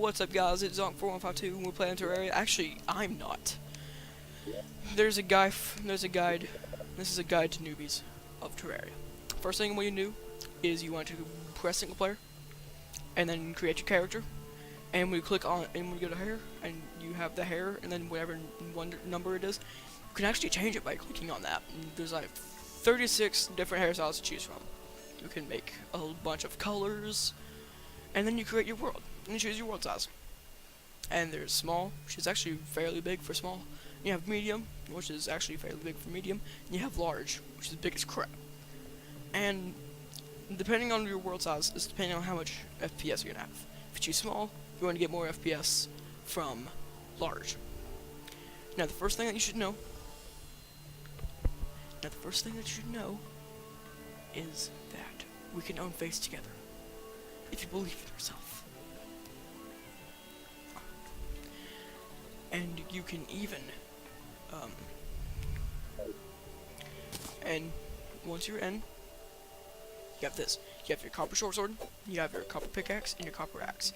what's up guys, it's Zonk4152 and we're playing Terraria. Actually, I'm not. There's a guide, this is a guide to newbies of Terraria. First thing you do is you want to press single player, and then create your character, and we click on, and we go to hair, and you have the hair, and then whatever number it is, you can actually change it by clicking on that. And there's like 36 different hairstyles to choose from. You can make a whole bunch of colors, and then you create your world, and you choose your world size. And there's small, which is actually fairly big for small. You have medium, which is actually fairly big for medium. And you have large, which is big as crap. And depending on your world size, is depending on how much FPS you're gonna have. If you choose small, you want to get more FPS from large. Now the first thing that you should know is that we can own face together if you believe in yourself. And you can even and once you're in, you have this. You have your copper short sword, you have your copper pickaxe, and your copper axe.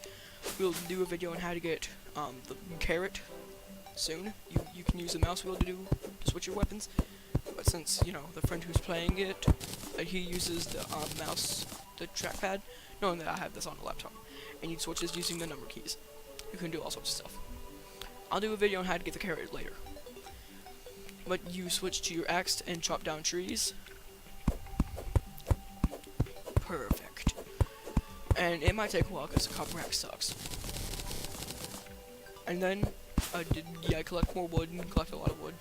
We'll do a video on how to get the carrot soon. You can use the mouse wheel to switch your weapons. But since, you know, the friend who's playing it, he uses the mouse, the trackpad, knowing that I have this on the laptop, and you switch this using the number keys. You can do all sorts of stuff. I'll do a video on how to get the carrot later. But you switch to your axe and chop down trees. Perfect. And it might take a while because the copper axe sucks. And then, collect more wood and collect a lot of wood.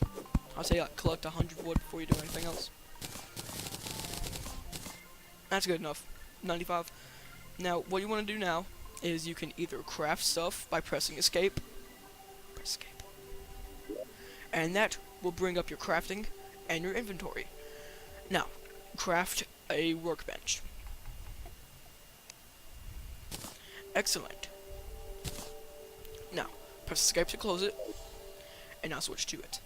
I'll say collect 100 wood before you do anything else. That's good enough. 95. Now, what you want to do now is you can either craft stuff by pressing escape. Press escape. And that will bring up your crafting and your inventory. Now, craft a workbench. Excellent. Now, press escape to close it, and now switch to it.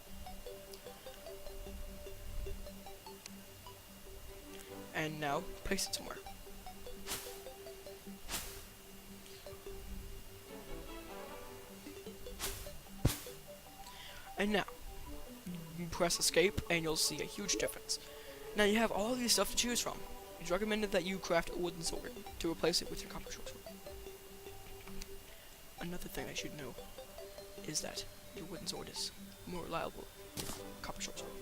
And now, place it somewhere. And now, you press escape, and you'll see a huge difference. Now you have all these stuff to choose from. It's recommended that you craft a wooden sword to replace it with your copper short sword. Another thing I should know is that your wooden sword is more reliable than copper short sword.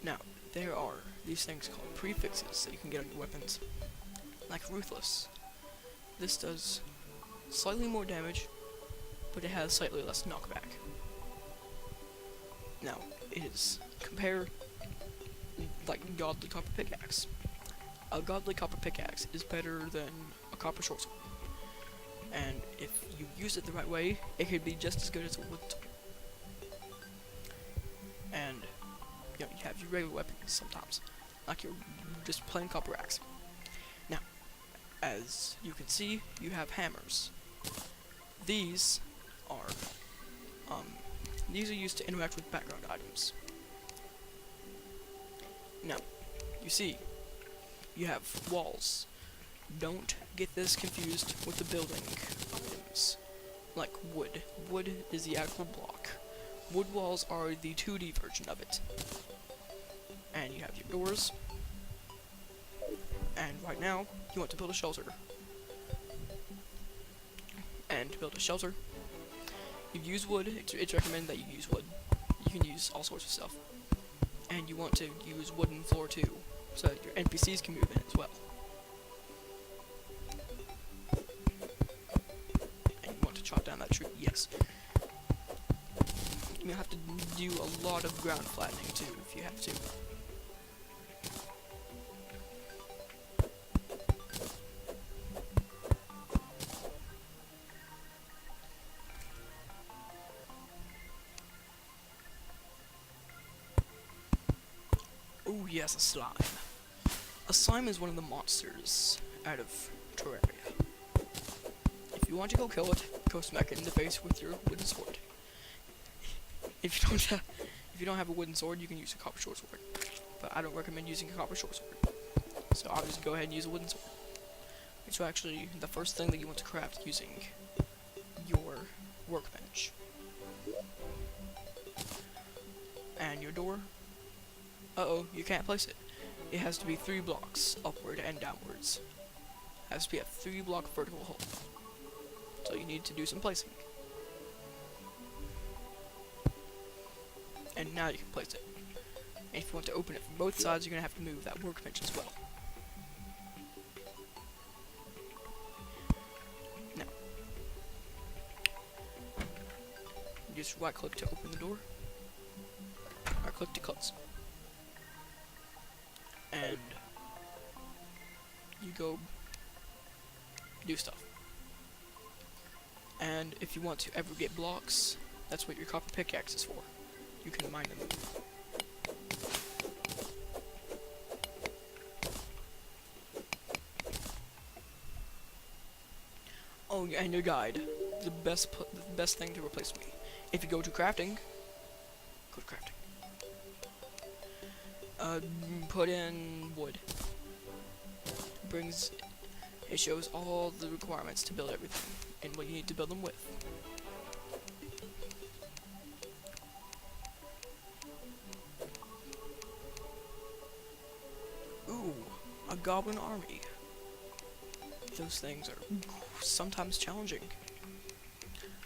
Now, there are these things called prefixes that you can get on your weapons, like Ruthless. This does slightly more damage, but it has slightly less knockback. Now, compare, like, Godly Copper Pickaxe. A Godly Copper Pickaxe is better than a Copper Short Sword. And if you use it the right way, it could be just as good as a wooden sword. And, you know, you have your regular weapons sometimes, like your just plain copper axe. Now, as you can see, you have hammers. These are used to interact with background items. Now, you see, you have walls. Don't get this confused with the building items, like wood. Wood is the actual block. Wood walls are the 2D version of it. And you have your doors. And right now, you want to build a shelter. And to build a shelter, you use wood. It's recommended that you use wood. You can use all sorts of stuff. And you want to use wooden floor too, so that your NPCs can move in as well. And you want to chop down that tree, yes. You have to do a lot of ground flattening too, if you have to. Oh yes, a slime. A slime is one of the monsters out of Terraria. If you want to go kill it, go smack it in the face with your wooden sword. If you don't have a wooden sword, you can use a copper short sword. But I don't recommend using a copper short sword. So obviously go ahead and use a wooden sword. So actually, the first thing that you want to craft using your workbench and your door. Uh-oh, you can't place it. It has to be 3 blocks upward and downwards. It has to be a 3-block vertical hole. So you need to do some placing. And now you can place it. And if you want to open it from both sides, you're going to have to move that workbench as well. Now, you just right click to open the door. Right click to close. And you go do stuff. And if you want to ever get blocks, that's what your copper pickaxe is for. You can mine them. Oh, and your guide. The best thing to replace me. If you go to crafting, go to crafting. Put in wood. It shows all the requirements to build everything and what you need to build them with. Ooh, a goblin army. Those things are sometimes challenging.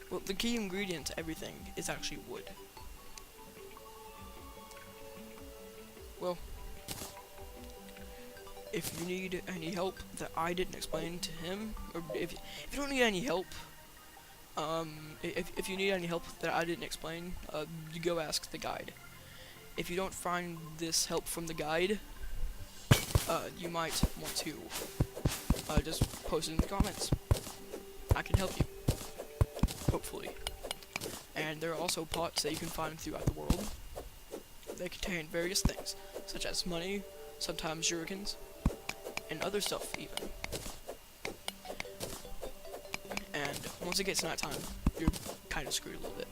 Well, the key ingredient to everything is actually wood. Well, if you need any help that I didn't explain to him, or if you don't need any help, if you need any help that I didn't explain, you go ask the guide. If you don't find this help from the guide, you might want to just post it in the comments. I can help you, hopefully. And there are also pots that you can find throughout the world. They contain various things, such as money, sometimes shurikens, and other stuff even. And once it gets nighttime, you're kind of screwed a little bit.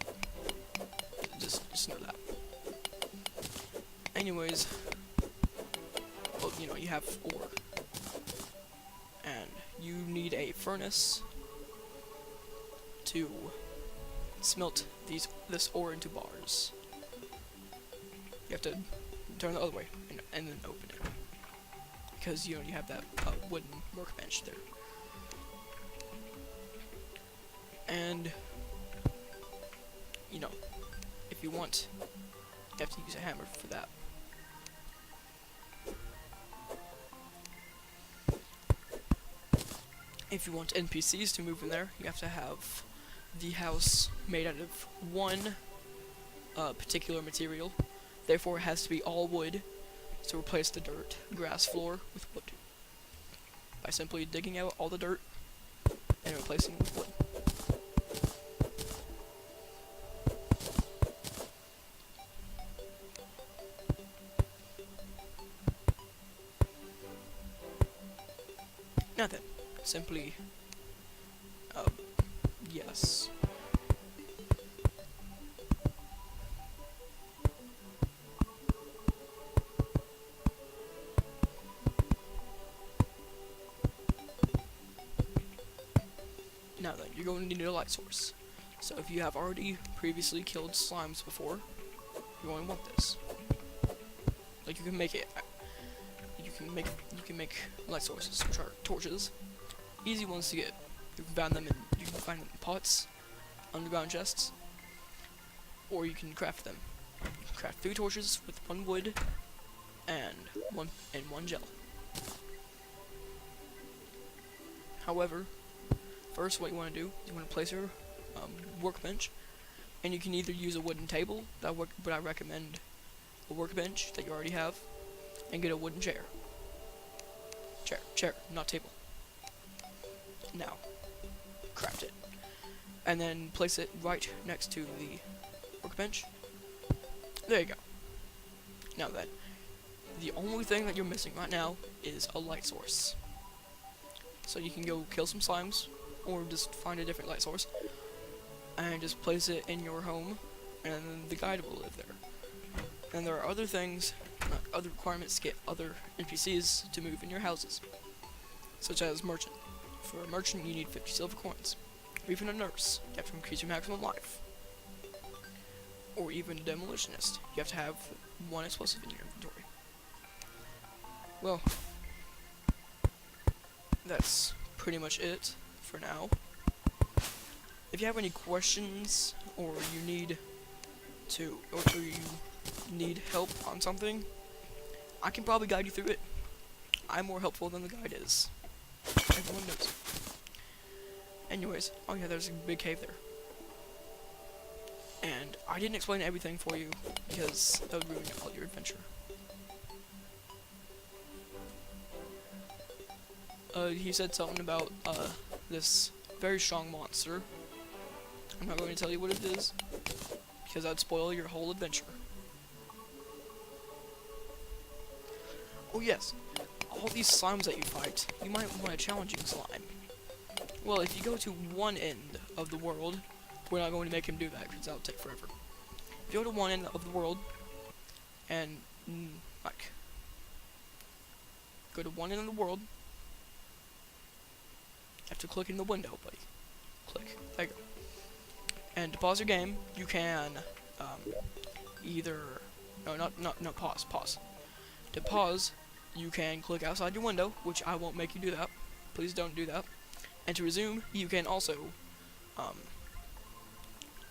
Just know that. Anyways, well, you know, you have ore. And you need a furnace to smelt this ore into bars. You have to turn it the other way and then open it. Because, you know, you have that wooden workbench there. And, you know, if you want, you have to use a hammer for that. If you want NPCs to move in there, you have to have the house made out of one particular material. Therefore, it has to be all wood. So replace the dirt grass floor with wood by simply digging out all the dirt and replacing it with wood. Now then, simply, yes. Now then, you're going to need a light source. So if you have already previously killed slimes before, you're going to want this. Like, you can make it. You can make light sources, which are torches. Easy ones to get. You can find them in pots, underground chests, or you can craft them. You can craft 3 torches with 1 wood and one gel. However, first, what you want to do is you want to place your workbench, and you can either use a wooden table, but I recommend a workbench that you already have, and get a wooden chair. Chair, not table. Now, craft it, and then place it right next to the workbench. There you go. Now then, the only thing that you're missing right now is a light source. So you can go kill some slimes, or just find a different light source, and just place it in your home, and the guide will live there. And there are other things, other requirements to get other NPCs to move in your houses, such as merchant. For a merchant, you need 50 silver coins. Or even a nurse, you have to increase your maximum life. Or even a demolitionist, you have to have 1 explosive in your inventory. Well, that's pretty much it for now. If you have any questions, or you need help on something, I can probably guide you through it. I'm more helpful than the guide is. Everyone knows. Anyways, oh yeah, there's a big cave there. And I didn't explain everything for you, because that would ruin all your adventure. He said something about, this very strong monster. I'm not going to tell you what it is, because that'd spoil your whole adventure. Oh yes, all these slimes that you fight, you might want a challenging slime. Well, if you go to one end of the world, we're not going to make him do that, because that'll take forever. If you go to one end of the world, and, like, go to one end of the world, you have to click in the window, buddy. Click. There you go. And to pause your game, you can, pause. To pause, you can click outside your window, which I won't make you do that. Please don't do that. And to resume, you can also,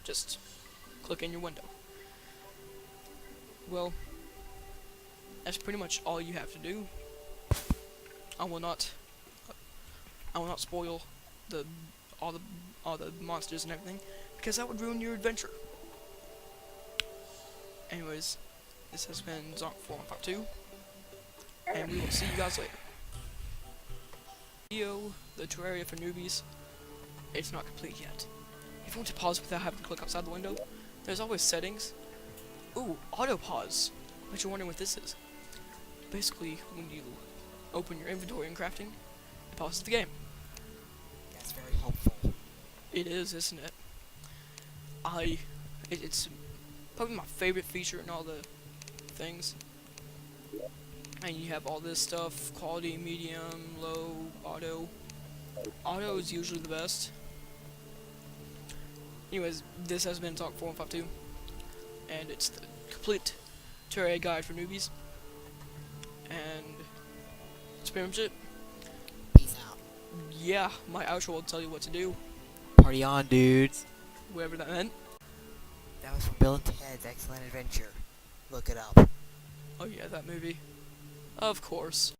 just click in your window. Well, that's pretty much all you have to do. I will not spoil all the monsters and everything, because that would ruin your adventure. Anyways, this has been Zonk4152, and we will see you guys later. Video, the Terraria for newbies, it's not complete yet. If you want to pause without having to click outside the window, there's always settings. Ooh, auto pause. But you're wondering what this is. Basically, when you open your inventory in crafting, it pauses the game. That's very helpful. It is, isn't it? It's probably my favorite feature in all the things. And you have all this stuff, quality, medium, low, auto. Auto is usually the best. Anyways, this has been Zonk4152, and it's the complete Terraria guide for newbies. And that's pretty much it. Peace out. Yeah, my outro will tell you what to do, Party on, dudes. whatever that meant. That was from Bill and Ted's Excellent Adventure. Look it up. Oh yeah, that movie. Of course.